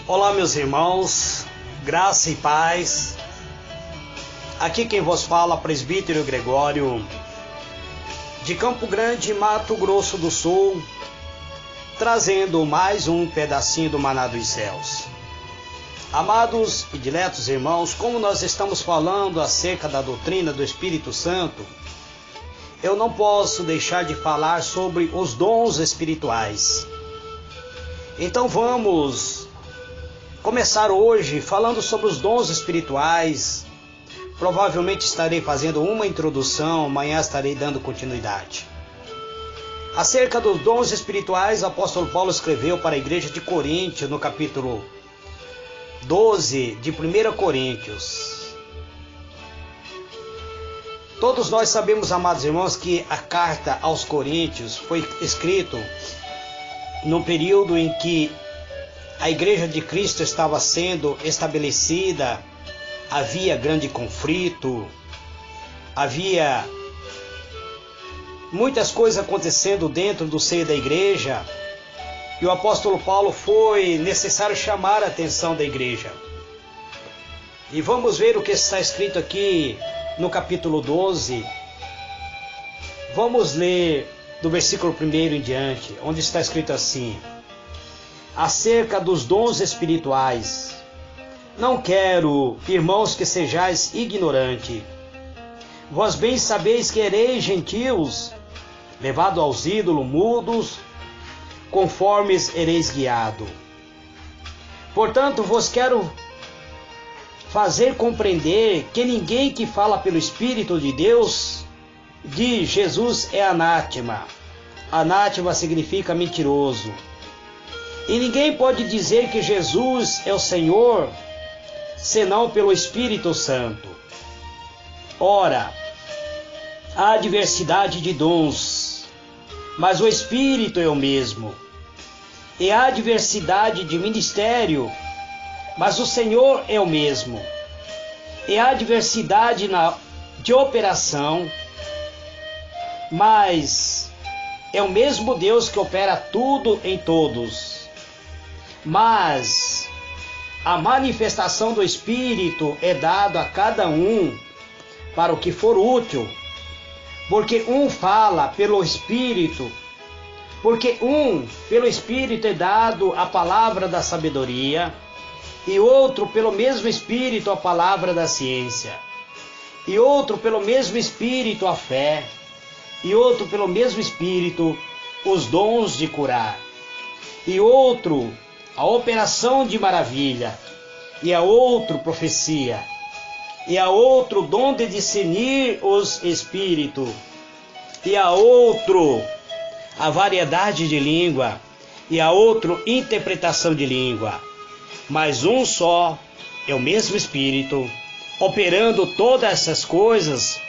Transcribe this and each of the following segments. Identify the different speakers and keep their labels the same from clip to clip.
Speaker 1: Olá, meus irmãos, graça e paz. Aqui quem vos fala, presbítero Gregório, de Campo Grande, Mato Grosso do Sul, trazendo mais um pedacinho do maná dos céus. Amados e diletos irmãos, como nós estamos falando acerca da doutrina do Espírito Santo, eu não posso deixar de falar sobre os dons espirituais. Então vamos começar hoje falando sobre os dons espirituais. Provavelmente estarei fazendo uma introdução, amanhã estarei dando continuidade. Acerca dos dons espirituais, o apóstolo Paulo escreveu para a igreja de Corinto, no capítulo 12 de 1 Coríntios. Todos nós sabemos, amados irmãos, que a carta aos Coríntios foi escrita no período em que a igreja de Cristo estava sendo estabelecida, havia grande conflito, havia muitas coisas acontecendo dentro do seio da igreja, e o apóstolo Paulo foi necessário chamar a atenção da igreja. E vamos ver o que está escrito aqui no capítulo 12. Vamos ler do versículo 1 em diante, onde está escrito assim: acerca dos dons espirituais. Não quero, irmãos, que sejais ignorantes. Vós bem sabeis que ereis gentios, levados aos ídolos mudos, conformes ereis guiado. Portanto, vos quero fazer compreender que ninguém que fala pelo Espírito de Deus, de Jesus, é anátema. Anátema significa mentiroso. E ninguém pode dizer que Jesus é o Senhor, senão pelo Espírito Santo. Ora, há diversidade de dons, mas o Espírito é o mesmo. E há diversidade de ministério, mas o Senhor é o mesmo. E há diversidade de operação, mas é o mesmo Deus que opera tudo em todos. Mas a manifestação do Espírito é dada a cada um para o que for útil, porque um fala pelo Espírito, pelo Espírito é dado a palavra da sabedoria, e outro pelo mesmo Espírito a palavra da ciência, e outro pelo mesmo Espírito a fé, e outro pelo mesmo Espírito os dons de curar, e outro a operação de maravilha, e a outro profecia, e a outro dom de discernir os espíritos, e a outro a variedade de língua, e a outro interpretação de língua. Mas um só é o mesmo Espírito, operando todas essas coisas,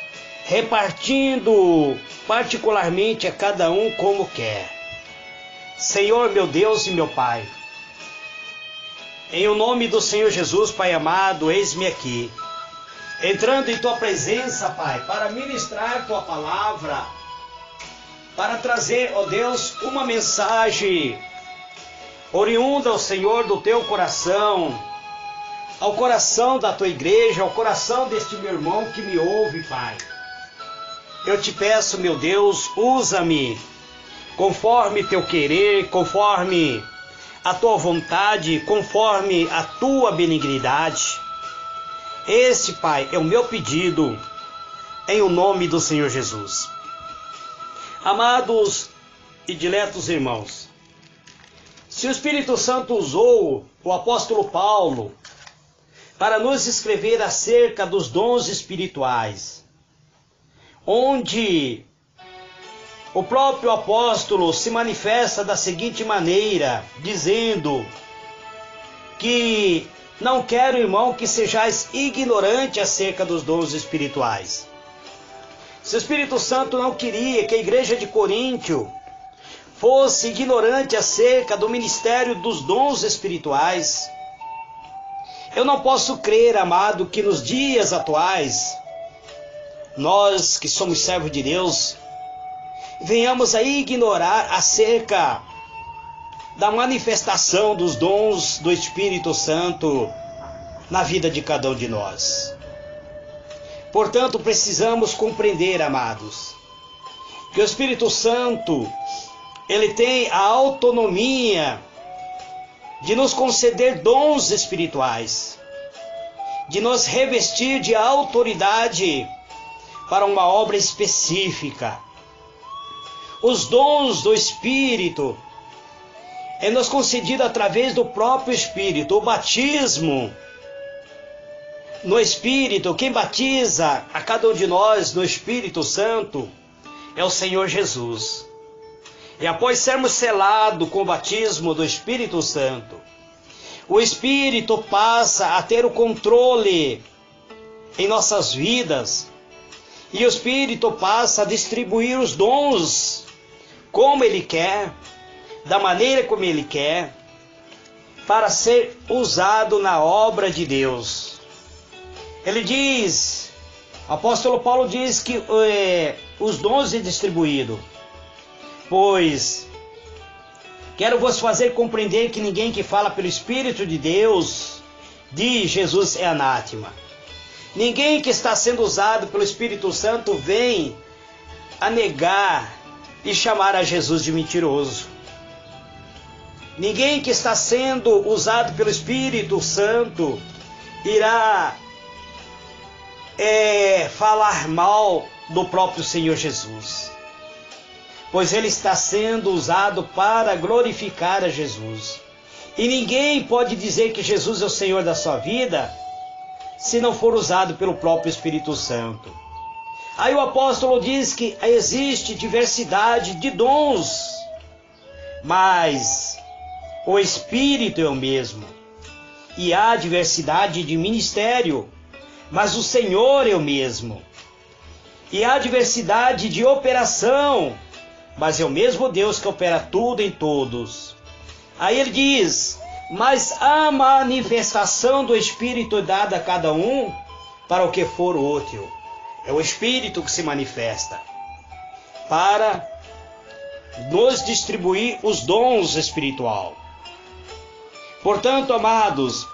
Speaker 1: repartindo particularmente a cada um como quer. Senhor, meu Deus e meu Pai, em o nome do Senhor Jesus, Pai amado, eis-me aqui, entrando em Tua presença, Pai, para ministrar Tua palavra, para trazer, ó Deus, uma mensagem oriunda, ó Senhor, do Teu coração, ao coração da Tua igreja, ao coração deste meu irmão que me ouve, Pai. Eu te peço, meu Deus, usa-me conforme Teu querer, conforme a Tua vontade, conforme a Tua benignidade. Este, Pai, é o meu pedido, em o nome do Senhor Jesus. Amados e diletos irmãos, se o Espírito Santo usou o apóstolo Paulo para nos escrever acerca dos dons espirituais, onde o próprio apóstolo se manifesta da seguinte maneira, dizendo que não quero, irmão, que sejais ignorante acerca dos dons espirituais. Se o Espírito Santo não queria que a igreja de Coríntio fosse ignorante acerca do ministério dos dons espirituais, eu não posso crer, amado, que nos dias atuais, nós que somos servos de Deus, venhamos a ignorar acerca da manifestação dos dons do Espírito Santo na vida de cada um de nós. Portanto, precisamos compreender, amados, que o Espírito Santo, ele tem a autonomia de nos conceder dons espirituais, de nos revestir de autoridade para uma obra específica. Os dons do Espírito é nos concedido através do próprio Espírito. O batismo no Espírito, quem batiza a cada um de nós no Espírito Santo é o Senhor Jesus. E após sermos selados com o batismo do Espírito Santo, o Espírito passa a ter o controle em nossas vidas, e o Espírito passa a distribuir os dons como Ele quer, da maneira como Ele quer, para ser usado na obra de Deus. Ele diz, o apóstolo Paulo diz que os dons é distribuído, pois quero vos fazer compreender que ninguém que fala pelo Espírito de Deus, diz Jesus, é anátema. Ninguém que está sendo usado pelo Espírito Santo vem a negar e chamar a Jesus de mentiroso. Ninguém que está sendo usado pelo Espírito Santo irá falar mal do próprio Senhor Jesus, pois ele está sendo usado para glorificar a Jesus. E ninguém pode dizer que Jesus é o Senhor da sua vida se não for usado pelo próprio Espírito Santo. Aí o apóstolo diz que existe diversidade de dons, mas o Espírito é o mesmo. E há diversidade de ministério, mas o Senhor é o mesmo. E há diversidade de operação, mas é o mesmo Deus que opera tudo em todos. Aí ele diz, mas a manifestação do Espírito é dada a cada um para o que for útil. É o Espírito que se manifesta para nos distribuir os dons espirituais. Portanto, amados,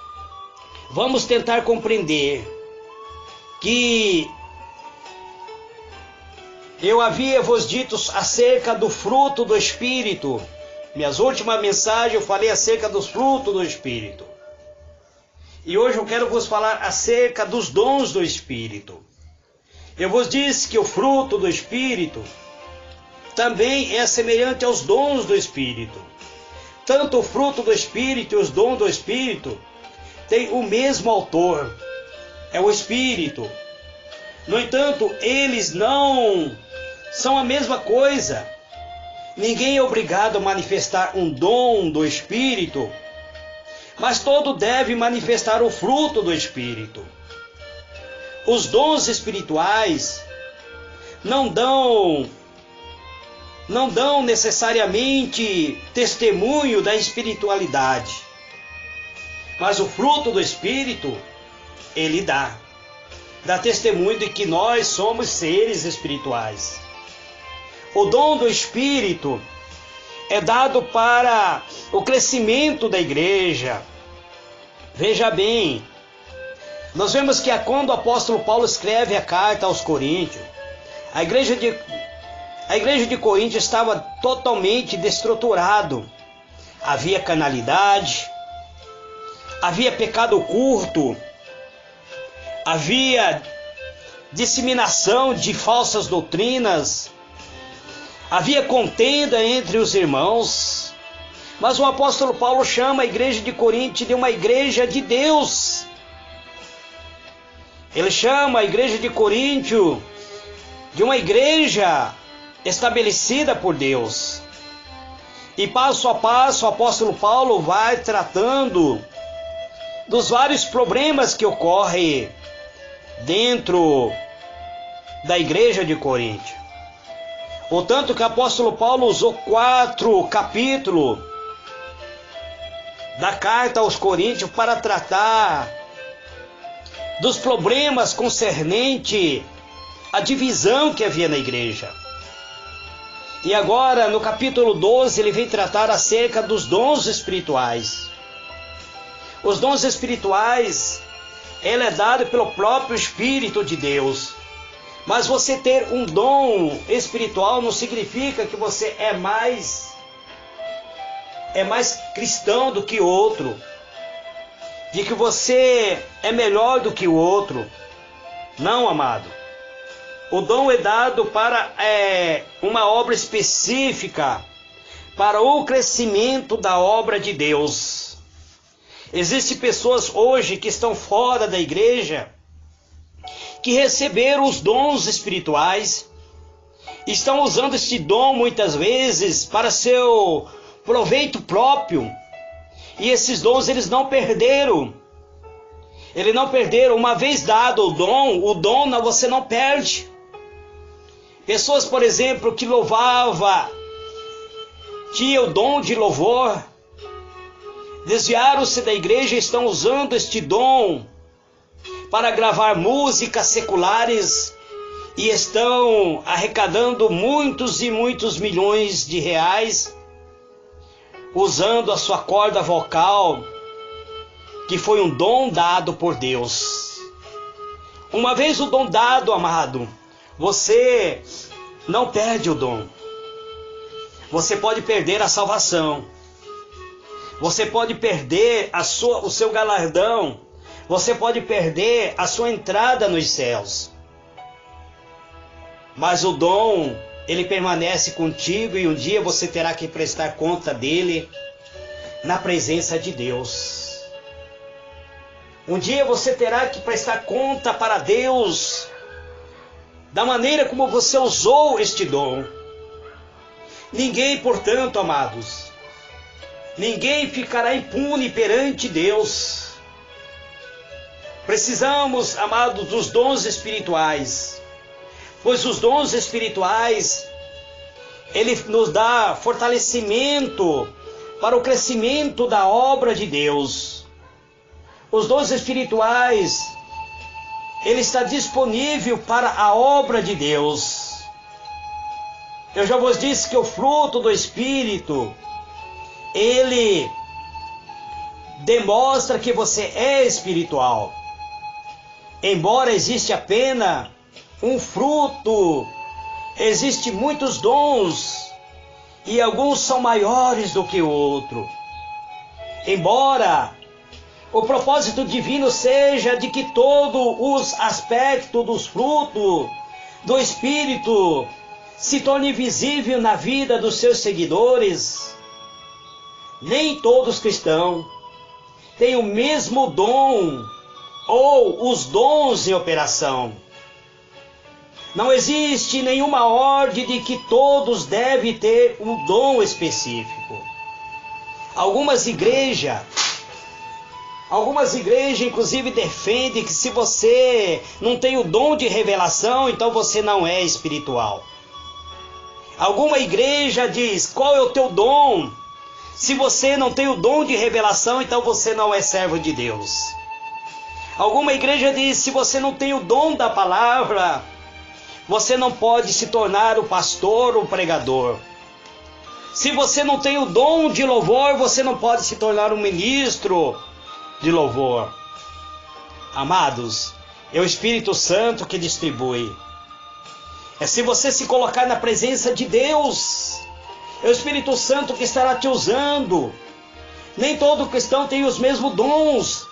Speaker 1: vamos tentar compreender que eu havia vos dito acerca do fruto do Espírito. Minhas últimas mensagens eu falei acerca dos frutos do Espírito. E hoje eu quero vos falar acerca dos dons do Espírito. Eu vos disse que o fruto do Espírito também é semelhante aos dons do Espírito. Tanto o fruto do Espírito e os dons do Espírito têm o mesmo autor, é o Espírito. No entanto, eles não são a mesma coisa. Ninguém é obrigado a manifestar um dom do Espírito, mas todo deve manifestar o fruto do Espírito. Os dons espirituais não dão necessariamente testemunho da espiritualidade, mas o fruto do Espírito, ele dá testemunho de que nós somos seres espirituais. O dom do Espírito é dado para o crescimento da igreja. Veja bem, nós vemos que quando o apóstolo Paulo escreve a carta aos Coríntios, a igreja de Corinto estava totalmente destruturado. Havia carnalidade, havia pecado oculto, havia disseminação de falsas doutrinas, havia contenda entre os irmãos. Mas o apóstolo Paulo chama a igreja de Corinto de uma igreja de Deus. Ele chama a igreja de Corinto de uma igreja estabelecida por Deus. E passo a passo o apóstolo Paulo vai tratando dos vários problemas que ocorrem dentro da igreja de Corinto. O tanto que o apóstolo Paulo usou 4 capítulos da carta aos Coríntios para tratar dos problemas concernentes à divisão que havia na igreja. E agora, no capítulo 12, ele vem tratar acerca dos dons espirituais. Os dons espirituais, ele é dado pelo próprio Espírito de Deus. Mas você ter um dom espiritual não significa que você é mais cristão do que outro, de que você é melhor do que o outro. Não, amado. O dom é dado para uma obra específica, para o crescimento da obra de Deus. Existem pessoas hoje que estão fora da igreja, que receberam os dons espirituais, estão usando este dom muitas vezes para seu proveito próprio, e esses dons eles não perderam. Eles não perderam. Uma vez dado o dom você não perde. Pessoas, por exemplo, que louvava, tinha o dom de louvor, desviaram-se da igreja e estão usando este dom para gravar músicas seculares e estão arrecadando muitos e muitos milhões de reais usando a sua corda vocal, que foi um dom dado por Deus. Uma vez o dom dado, amado, você não perde o dom. Você pode perder a salvação. Você pode perder o seu galardão. Você pode perder a sua entrada nos céus. Mas o dom, ele permanece contigo e um dia você terá que prestar conta dele na presença de Deus. Um dia você terá que prestar conta para Deus da maneira como você usou este dom. Ninguém, portanto, amados, ninguém ficará impune perante Deus. Precisamos, amados, dos dons espirituais, pois os dons espirituais, ele nos dá fortalecimento para o crescimento da obra de Deus. Os dons espirituais, ele está disponível para a obra de Deus. Eu já vos disse que o fruto do Espírito, ele demonstra que você é espiritual. Embora existe apenas um fruto, existem muitos dons e alguns são maiores do que o outro. Embora o propósito divino seja de que todos os aspectos dos frutos do Espírito se torne visível na vida dos seus seguidores, nem todos cristãos têm o mesmo dom ou os dons em operação. Não existe nenhuma ordem de que todos devem ter um dom específico. Algumas igrejas inclusive defendem que se você não tem o dom de revelação, então você não é espiritual. Alguma igreja diz: qual é o teu dom? Se você não tem o dom de revelação, então você não é servo de Deus. Alguma igreja diz: se você não tem o dom da palavra, você não pode se tornar o pastor ou o pregador. Se você não tem o dom de louvor, você não pode se tornar um ministro de louvor. Amados, é o Espírito Santo que distribui. É se você se colocar na presença de Deus, é o Espírito Santo que estará te usando. Nem todo cristão tem os mesmos dons.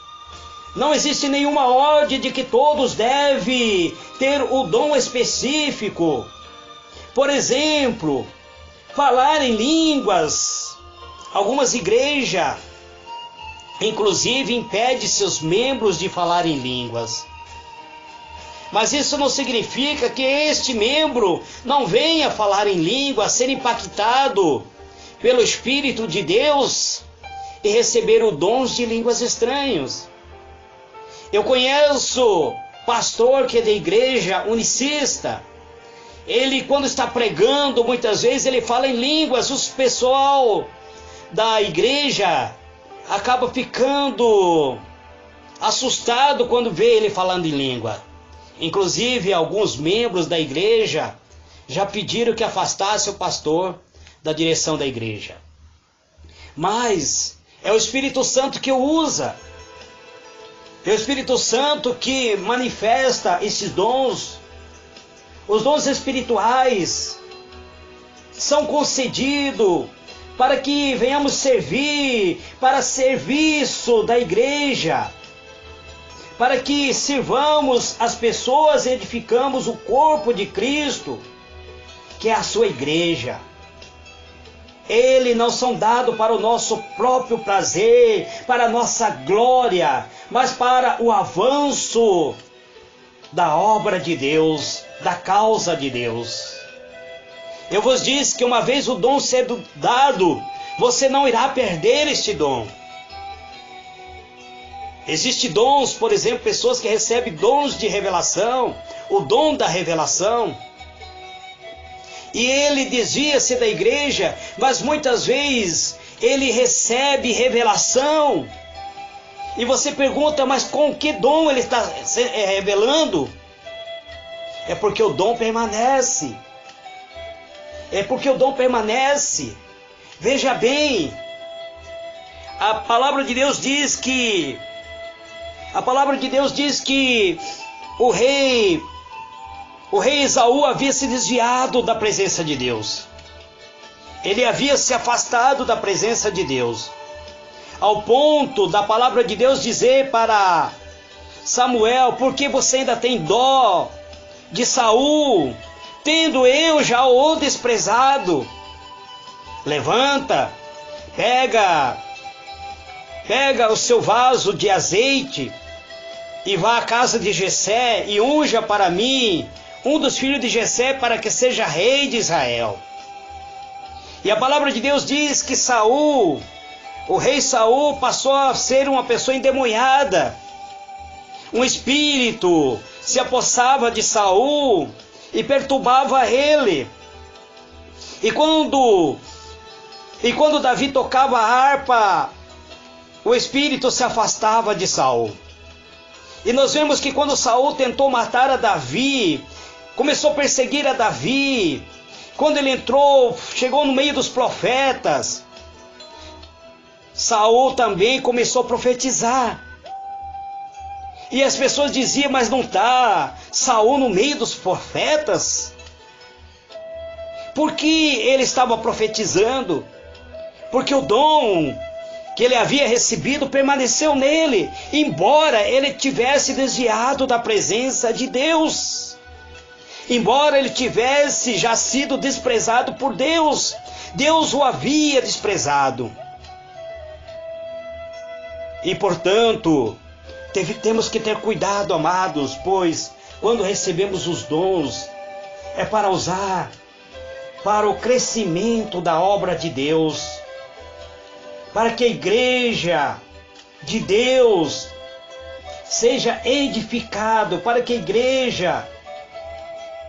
Speaker 1: Não existe nenhuma ordem de que todos devem ter o dom específico. Por exemplo, falar em línguas. Algumas igrejas, inclusive, impedem seus membros de falar em línguas. Mas isso não significa que este membro não venha falar em língua, ser impactado pelo Espírito de Deus e receber o dom de línguas estranhas. Eu conheço pastor que é da igreja unicista. Ele, quando está pregando, muitas vezes ele fala em línguas. O pessoal da igreja acaba ficando assustado quando vê ele falando em língua. Inclusive, alguns membros da igreja já pediram que afastasse o pastor da direção da igreja. Mas é o Espírito Santo que o usa. É o Espírito Santo que manifesta esses dons. Os dons espirituais são concedidos para que venhamos servir, para serviço da igreja, para que sirvamos as pessoas e edificamos o corpo de Cristo, que é a sua igreja. Eles não são dados para o nosso próprio prazer, para a nossa glória, mas para o avanço da obra de Deus, da causa de Deus. Eu vos disse que uma vez o dom sendo dado, você não irá perder este dom. Existem dons, por exemplo, pessoas que recebem dons de revelação, o dom da revelação. E ele desvia-se da igreja, mas muitas vezes ele recebe revelação. E você pergunta, mas com que dom ele está revelando? É porque o dom permanece. É porque o dom permanece. Veja bem, a palavra de Deus diz que o rei Esaú havia se desviado da presença de Deus. Ele havia se afastado da presença de Deus. Ao ponto da palavra de Deus dizer para Samuel, por que você ainda tem dó de Saul, tendo eu já o desprezado? Levanta, pega o seu vaso de azeite e vá à casa de Jessé e unja para mim um dos filhos de Jessé para que seja rei de Israel. E a palavra de Deus diz que o rei Saul passou a ser uma pessoa endemoniada. Um espírito se apossava de Saul e perturbava ele. E quando Davi tocava a harpa, o espírito se afastava de Saul. E nós vemos que quando Saul tentou matar a Davi, começou a perseguir a Davi, quando ele chegou no meio dos profetas, Saul também começou a profetizar. E as pessoas diziam, mas não está Saul no meio dos profetas? Por que ele estava profetizando? Porque o dom que ele havia recebido permaneceu nele, embora ele tivesse desviado da presença de Deus. Embora ele tivesse já sido desprezado por Deus, Deus o havia desprezado. E portanto, temos que ter cuidado, amados, pois quando recebemos os dons, é para usar para o crescimento da obra de Deus, para que a igreja de Deus seja edificada, para que a igreja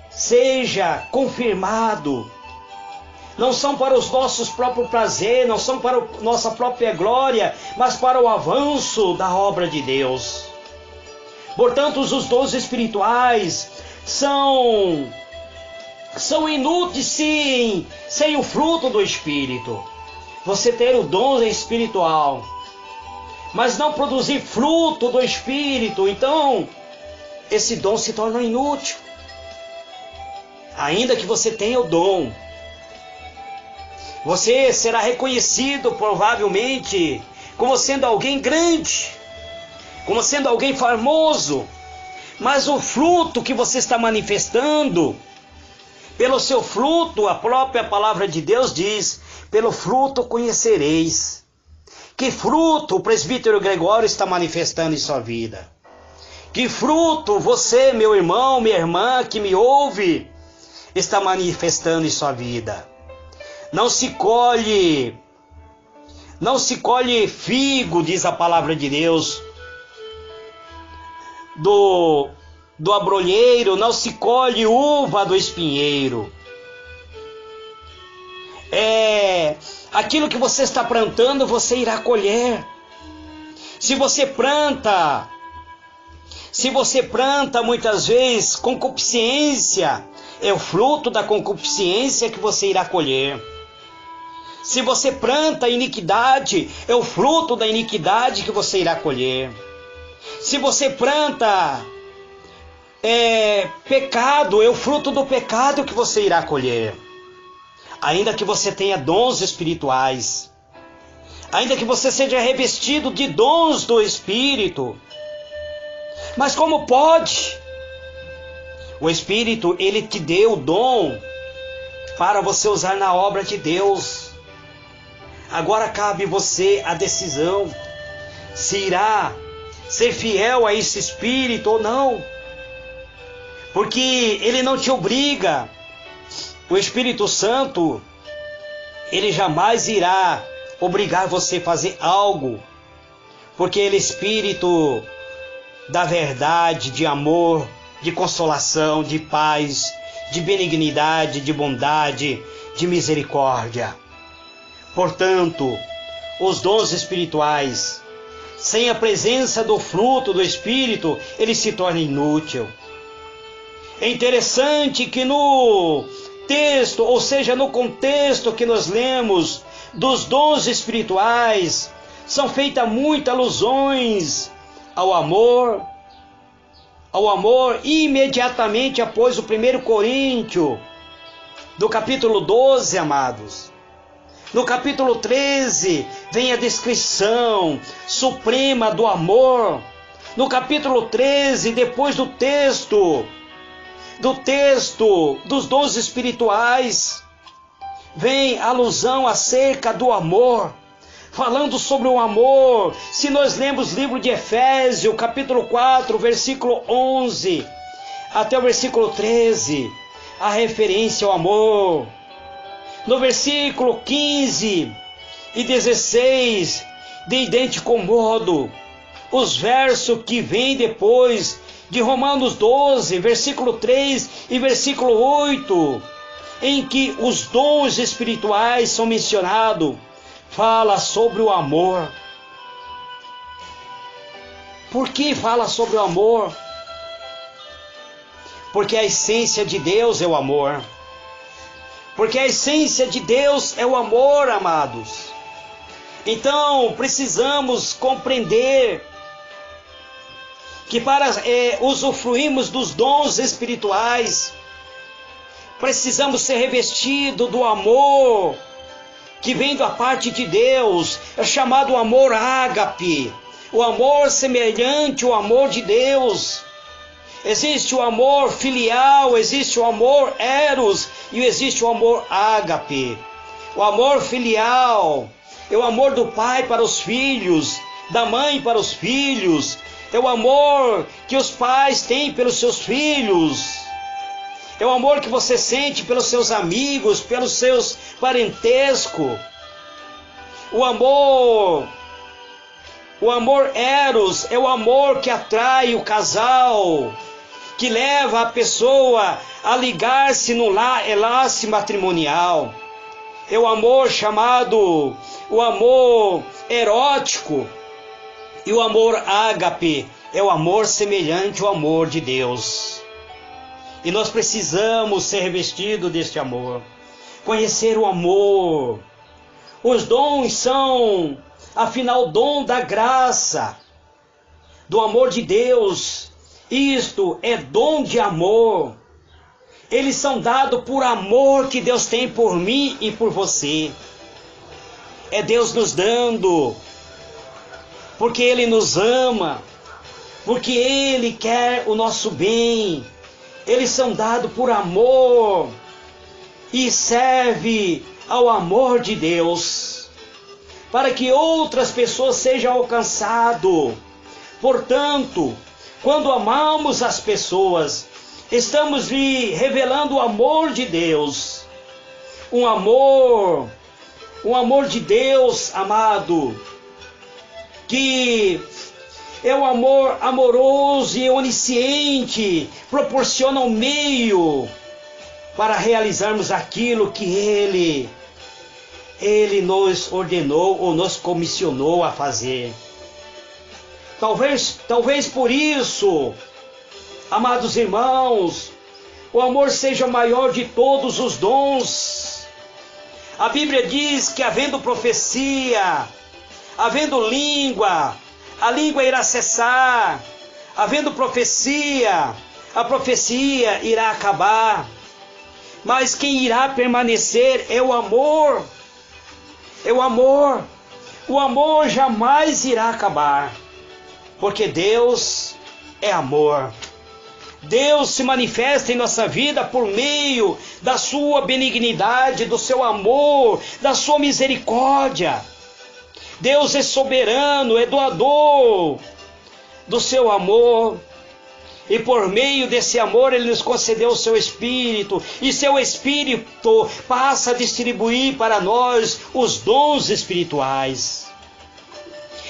Speaker 1: seja confirmado. Não são para os nossos próprios prazeres, não são para a nossa própria glória, mas para o avanço da obra de Deus. Portanto, os dons espirituais são inúteis sem o fruto do Espírito. Você ter o dom espiritual, mas não produzir fruto do Espírito, então esse dom se torna inútil. Ainda que você tenha o dom, você será reconhecido provavelmente como sendo alguém grande, como sendo alguém famoso, mas o fruto que você está manifestando, pelo seu fruto, a própria palavra de Deus diz, pelo fruto conhecereis. Que fruto o presbítero Gregório está manifestando em sua vida? Que fruto você, meu irmão, minha irmã, que me ouve, está manifestando em sua vida? Não se colhe figo, diz a palavra de Deus, do abrolheiro, não se colhe uva do espinheiro. Aquilo que você está plantando, você irá colher. Se você planta muitas vezes concupiscência, é o fruto da concupiscência que você irá colher. Se você planta iniquidade, é o fruto da iniquidade que você irá colher. Se você planta pecado, é o fruto do pecado que você irá colher. Ainda que você tenha dons espirituais, ainda que você seja revestido de dons do Espírito, mas como pode? O Espírito, ele te deu o dom para você usar na obra de Deus. Agora cabe você a decisão, se irá ser fiel a esse Espírito ou não. Porque ele não te obriga. O Espírito Santo, ele jamais irá obrigar você a fazer algo. Porque ele é Espírito da verdade, de amor, de consolação, de paz, de benignidade, de bondade, de misericórdia. Portanto, os dons espirituais, sem a presença do fruto do Espírito, ele se torna inútil. É interessante que no texto, ou seja, no contexto que nós lemos dos dons espirituais, são feitas muitas alusões ao amor imediatamente após o 1 Coríntios, do capítulo 12, amados. No capítulo 13, vem a descrição suprema do amor. No capítulo 13, depois do texto dos dons espirituais, vem a alusão acerca do amor, falando sobre o amor. Se nós lemos o livro de Efésios, capítulo 4, versículo 11, até o versículo 13, a referência ao amor. No versículo 15 e 16, de idêntico modo, os versos que vêm depois de Romanos 12, versículo 3 e versículo 8, em que os dons espirituais são mencionados, fala sobre o amor. Por que fala sobre o amor? Porque a essência de Deus é o amor. Porque a essência de Deus é o amor, amados. Então, precisamos compreender que para usufruirmos dos dons espirituais, precisamos ser revestidos do amor que vem da parte de Deus, é chamado amor ágape, o amor semelhante ao amor de Deus. Existe o amor filial, existe o amor eros e existe o amor ágape. O amor filial é o amor do pai para os filhos, da mãe para os filhos. É o amor que os pais têm pelos seus filhos. É o amor que você sente pelos seus amigos, pelos seus parentescos. O amor eros é o amor que atrai o casal, que leva a pessoa a ligar-se no laço matrimonial. É o amor chamado o amor erótico. E o amor ágape é o amor semelhante ao amor de Deus. E nós precisamos ser revestidos deste amor, conhecer o amor. Os dons são, afinal, dom da graça, do amor de Deus. Isto é dom de amor. Eles são dados por amor que Deus tem por mim e por você. É Deus nos dando, porque Ele nos ama, porque Ele quer o nosso bem. Eles são dados por amor e serve ao amor de Deus, para que outras pessoas sejam alcançadas. Portanto, quando amamos as pessoas, estamos lhe revelando o amor de Deus. Um amor de Deus, amado, que é o amor amoroso e onisciente, proporciona um meio para realizarmos aquilo que Ele nos ordenou ou nos comissionou a fazer. Talvez por isso, amados irmãos, o amor seja o maior de todos os dons. A Bíblia diz que havendo profecia, havendo língua, a língua irá cessar. Havendo profecia, a profecia irá acabar. Mas quem irá permanecer é o amor. É o amor. O amor jamais irá acabar. Porque Deus é amor. Deus se manifesta em nossa vida por meio da sua benignidade, do seu amor, da sua misericórdia. Deus é soberano, é doador do seu amor. E por meio desse amor Ele nos concedeu o seu Espírito. E seu Espírito passa a distribuir para nós os dons espirituais.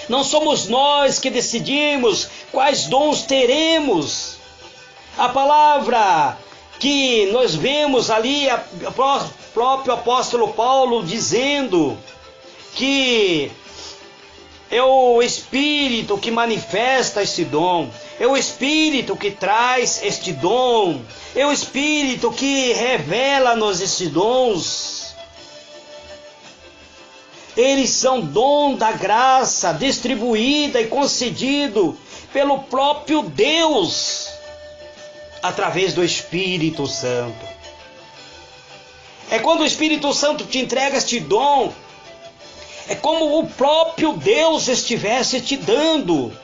Speaker 1: Não somos nós que decidimos quais dons teremos. A palavra que nós vemos ali, o próprio apóstolo Paulo dizendo que é o Espírito que manifesta esse dom, é o Espírito que traz este dom, é o Espírito que revela-nos esses dons. Eles são dom da graça, distribuída e concedido pelo próprio Deus, através do Espírito Santo. É quando o Espírito Santo te entrega este dom, é como o próprio Deus estivesse te dando.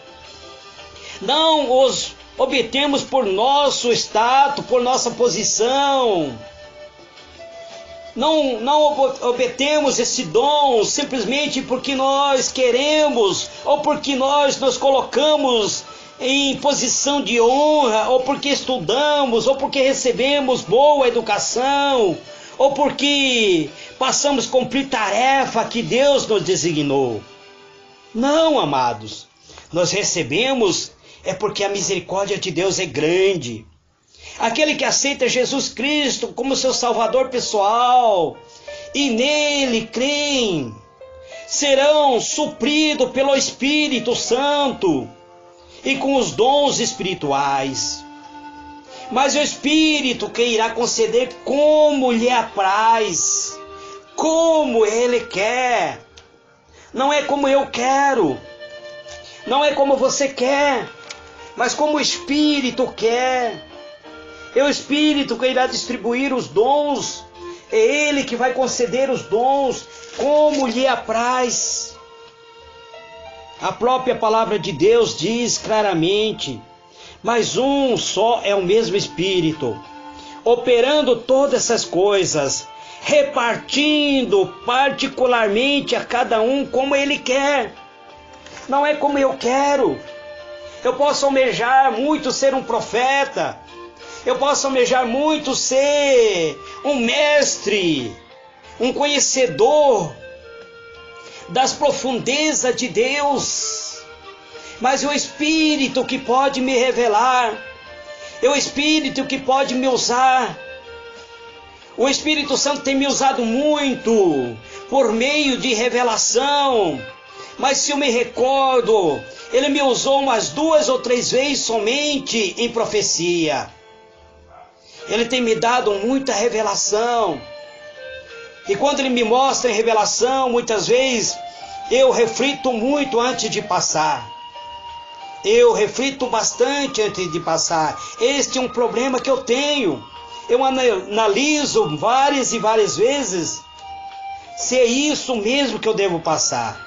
Speaker 1: Não os obtemos por nosso status, por nossa posição. Não obtemos esse dom simplesmente porque nós queremos, ou porque nós nos colocamos em posição de honra, ou porque estudamos, ou porque recebemos boa educação, ou porque passamos a cumprir tarefa que Deus nos designou. Não, amados. Nós recebemos é porque a misericórdia de Deus é grande. Aquele que aceita Jesus Cristo como seu Salvador pessoal e nele creem, serão supridos pelo Espírito Santo e com os dons espirituais. Mas o Espírito que irá conceder como lhe apraz, como Ele quer. Não é como eu quero, não é como você quer, mas como o Espírito quer. É o Espírito que irá distribuir os dons, é Ele que vai conceder os dons como lhe apraz. A própria palavra de Deus diz claramente: mas um só é o mesmo Espírito, operando todas essas coisas, repartindo particularmente a cada um como Ele quer. Não é como eu quero. Eu posso almejar muito ser um profeta, eu posso almejar muito ser um mestre, um conhecedor das profundezas de Deus. Mas é o Espírito que pode me revelar, é o Espírito que pode me usar. O Espírito Santo tem me usado muito por meio de revelação, mas se eu me recordo, Ele me usou umas 2 ou 3 vezes somente em profecia. Ele tem me dado muita revelação, e quando Ele me mostra em revelação, muitas vezes eu reflito muito antes de passar. Eu reflito bastante antes de passar. Este é um problema que eu tenho. Eu analiso várias e várias vezes se é isso mesmo que eu devo passar.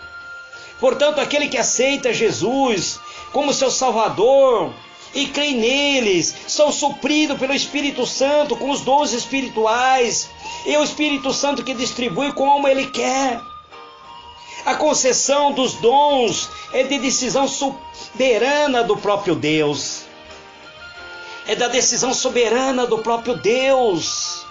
Speaker 1: Portanto, aquele que aceita Jesus como seu Salvador e crê neles, são supridos pelo Espírito Santo com os dons espirituais. É o Espírito Santo que distribui como Ele quer. A concessão dos dons é de decisão soberana do próprio Deus. É da decisão soberana do próprio Deus.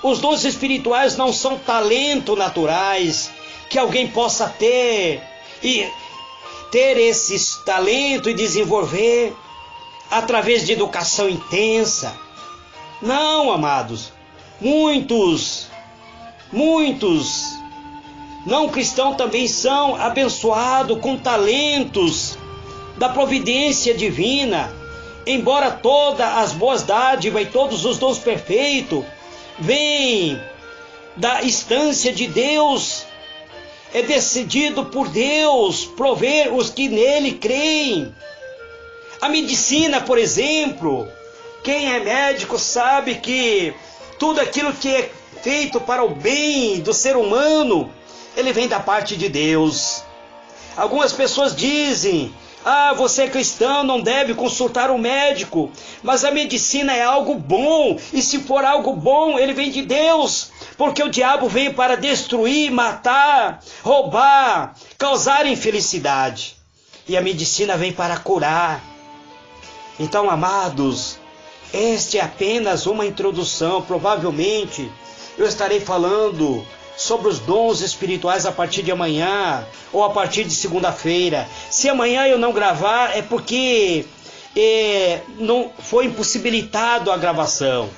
Speaker 1: Os dons espirituais não são talentos naturais que alguém possa ter e ter esses talentos e desenvolver através de educação intensa. Não, amados. Muitos não cristãos também são abençoados com talentos da providência divina, embora todas as boas dádivas e todos os dons perfeitos vêm da instância de Deus, é decidido por Deus prover os que nele creem. A medicina, por exemplo, quem é médico sabe que tudo aquilo que é feito para o bem do ser humano, ele vem da parte de Deus. Algumas pessoas dizem: você é cristão, não deve consultar um médico. Mas a medicina é algo bom, e se for algo bom, ele vem de Deus, porque o diabo vem para destruir, matar, roubar, causar infelicidade, e a medicina vem para curar. Então, amados, esta é apenas uma introdução. Provavelmente eu estarei falando sobre os dons espirituais a partir de amanhã ou a partir de segunda-feira. Se amanhã eu não gravar, é porque não foi impossibilitado a gravação.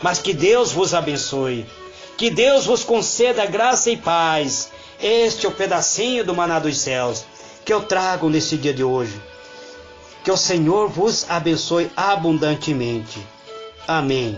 Speaker 1: Mas que Deus vos abençoe, que Deus vos conceda graça e paz. Este é o pedacinho do maná dos céus que eu trago nesse dia de hoje. Que o Senhor vos abençoe abundantemente. Amém.